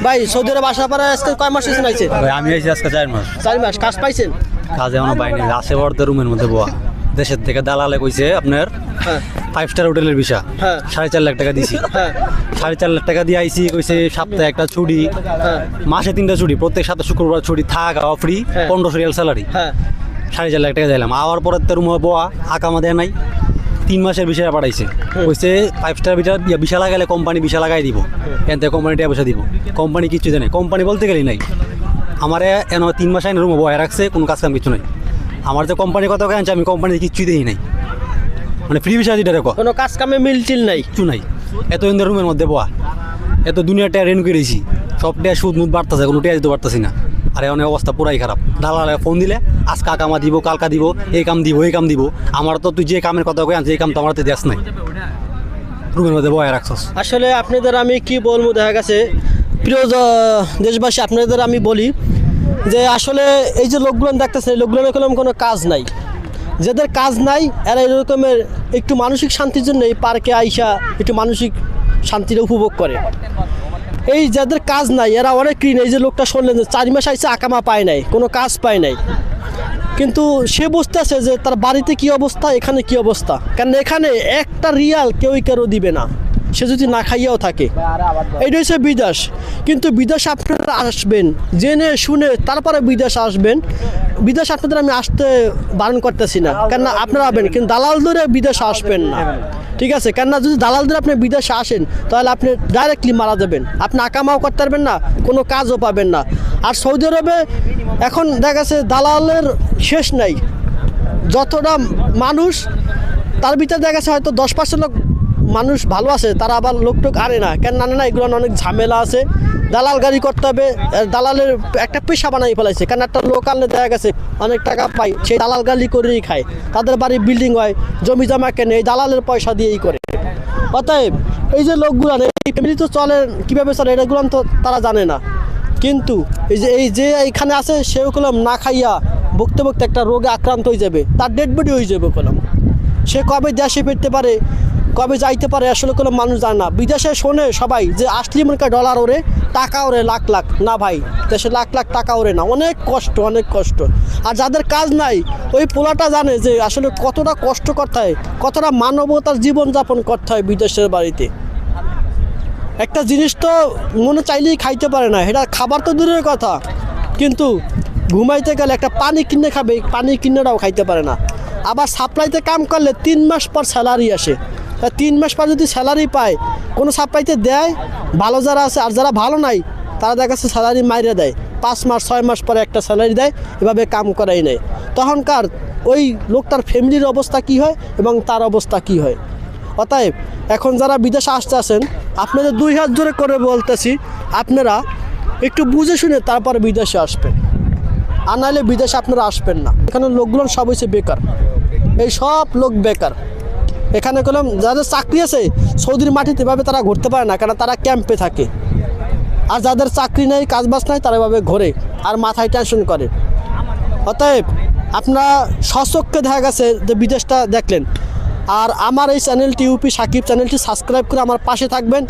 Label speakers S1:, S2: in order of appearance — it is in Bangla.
S1: ভাই সৌদি আরব আসার পরে আজকে কয় মাস হয়েছে নাইছে?
S2: ভাই আমি এসেছি আজকে 4 মাস।
S1: 4 মাস কাজ পাইছেন?
S2: কাজ এখনো পাইনি, আসে বড় রুমের মধ্যে বয়া। দেশের থেকে দালালে কইছে আপনার
S1: হ্যাঁ
S2: 5 স্টার হোটেলের বিষয়,
S1: হ্যাঁ
S2: 4.5 লাখ টাকা দিছি।
S1: হ্যাঁ
S2: 4.5 লাখ টাকা দিয়ে আইসি, কইছে সপ্তাহে একটা ছুটি,
S1: হ্যাঁ
S2: মাসে 3টা ছুটি, প্রত্যেক সপ্তাহে শুক্রবার ছুটি, থাকা ফ্রি,
S1: হ্যাঁ।
S2: 1500 রিয়াল স্যালারি,
S1: হ্যাঁ
S2: 4.5 লাখ টাকা দিলাম। আওয়ার পরে তো রুমে বয়া, আকামা দেয় নাই, 3 মাসের বিষয় পাঠাইছে। কইছে 5 স্টার বিষয় লাগাইলে কোম্পানি বিষয় লাগাই দিব, এন থেকে কোম্পানি টাকা পয়সা দিব। কোম্পানি কিছু জানে, কোম্পানি বলতে গেলেই নাই। আমারে এন 3 মাস আইন রুমে বয়া রাখছে, কোনো কাজ কাম কিছু নাই। আমার যে কোম্পানির কথা আনছে, আমি কোম্পানিতে কিচ্ছুই দেই নাই, মানে ফ্রি বিষয় যেটা রেখো,
S1: কোনো কাজ কামে মিল টিল নাই
S2: কিছু নাই। এত ইন্দ্র রুমের মধ্যে বয়া, এত দুনিয়াটা রেন করেছি, সব টিয়া সুদ মুদ বাড়তেছে, কোনো টিয়া দিতে পারতেছি না। আর এখন অবস্থা পুরাই খারাপ। দালালে ফোন দিলে আজকে কামা দিব, কালকা দিব, এই কাম দিব, এই কাম দিব। আমার তো তুই যে কামের কথা কই আনছে, এই কাম তো আমার তো দেশ নাই, রুমের মধ্যে বয়া রাখছস।
S1: আসলে আপনাদের আমি কি বলবো, দেখা গেছে প্রিয় দেশবাসী, আপনাদের আমি বলি যে আসলে এই যে লোকগুলো দেখতেছে, এই লোকগুলো কোনো কাজ নাই। যাদের কাজ নাই এরা এরকমের একটু মানসিক শান্তির জন্য এই পার্কে আইসা একটু মানসিক শান্তিটা উপভোগ করে। এই যাদের কাজ নাই এরা অনেক ঋণ। এই যে লোকটা শুনলেন যে 4 মাস আইসা আকামা পায় নাই, কোনো কাজ পায় নাই, কিন্তু সে বুঝতেছে যে তার বাড়িতে কি অবস্থা, এখানে কি অবস্থা। কারণ এখানে একটা রিয়াল কেউই কারো দিবে না, সে যদি না খাইয়াও থাকে। এইটা হচ্ছে বিদেশ। কিন্তু বিদেশ আপনারা আসবেন জেনে শুনে, তারপরে বিদেশ আসবেন। বিদেশ আপনাদের আমি আসতে বারণ করতেছি না, কেননা আপনারা আসবেন, কিন্তু দালাল ধরে বিদেশে আসবেন না, ঠিক আছে? কেননা যদি দালাল ধরে আপনি বিদেশে আসেন তাহলে আপনি ডাইরেক্টলি মারা যাবেন, আপনি আকামাও করতে পারবেন না, কোনো কাজও পাবেন না। আর সৌদি আরবে এখন দেখা গেছে দালালের শেষ নাই। যতটা মানুষ, তার ভিতরে দেখা গেছে হয়তো 10% লোক মানুষ ভালো আছে, তারা আবার লোকটোক আনে না। কেন আনে না? এগুলো অনেক ঝামেলা আছে, দালাল গাড়ি করতে হবে। দালালের একটা পেশা বানাই ফেলাইছে। কারণ একটা লোক আনলে দেখা গেছে অনেক টাকা পায়, সেই দালাল গাড়ি করেই খায়। তাদের বাড়ি বিল্ডিং হয়, জমি জমা কেনে, এই দালালের পয়সা দিয়েই করে। অতএব এই যে লোকগুলো, এই ফ্যামিলি তো চলে কীভাবে চলে এটাগুলো তো তারা জানে না। কিন্তু এই যে এইখানে আছে, সেও কলম না খাইয়া বকতে বকতে একটা রোগে আক্রান্ত হয়ে যাবে, তার ডেড বডি হয়ে যাবে কলম। সে কবে দেশে ফিরতে পারে, কবে যাইতে পারে, আসলে কোনো মানুষ জানে না। বিদেশে শোনে সবাই যে আসলে মনে করে ডলার ওরে, টাকা ওরে লাখ লাখ, না ভাই, দেশে লাখ লাখ টাকা ওরে না, অনেক কষ্ট, অনেক কষ্ট। আর যাদের কাজ নাই ওই পোলাটা জানে যে আসলে কতটা কষ্ট করতে হয়, কতটা মানবতার জীবনযাপন করতে হয় বিদেশের বাড়িতে। একটা জিনিস তো মনে চাইলেই খাইতে পারে না, এটা খাবার তো দূরের কথা, কিন্তু ঘুমাইতে গেলে একটা পানি কিনে খাবে, পানি কিনেটাও খাইতে পারে না। আবার সাপ্লাইতে কাম করলে 3 মাস পর স্যালারি আসে, তা 3 মাস পর যদি স্যালারি পায়, কোনো সাপ্লাইতে দেয় ভালো যারা আছে, আর যারা ভালো নাই তারা দেখা যাচ্ছে স্যালারি মাইরে দেয়, 5 মাস 6 মাস পরে একটা স্যালারি দেয়, এভাবে কাম করাই নেয়। তখনকার ওই লোকটার ফ্যামিলির অবস্থা কি হয় এবং তার অবস্থা কি হয়। অতএব এখন যারা বিদেশে আসতে আসেন, আপনাদের 2 হাত জোরে করে বলতেছি, আপনারা একটু বুঝে শুনে তারপরে বিদেশে আসবেন, আর নাহলে বিদেশে আপনারা আসবেন না। এখানে লোকগুলো সব হচ্ছে বেকার, এই সব লোক বেকার। এখানে কোনো যাদের চাকরি আছে সৌদির মাটিতে এভাবে তারা ঘুরতে পারে না, কারণ তারা ক্যাম্পে থাকে। আর যাদের চাকরি নেই, কাজবাজ নাই, তারা এভাবে ঘোরে আর মাথায় টেনশন করে। অতএব আপনারা স্বচক্ষে দেখা গেছে যে বিদেশটা দেখলেন। আর আমার এই চ্যানেলটি ইউপি সাকিব চ্যানেলটি সাবস্ক্রাইব করে আমার পাশে থাকবেন।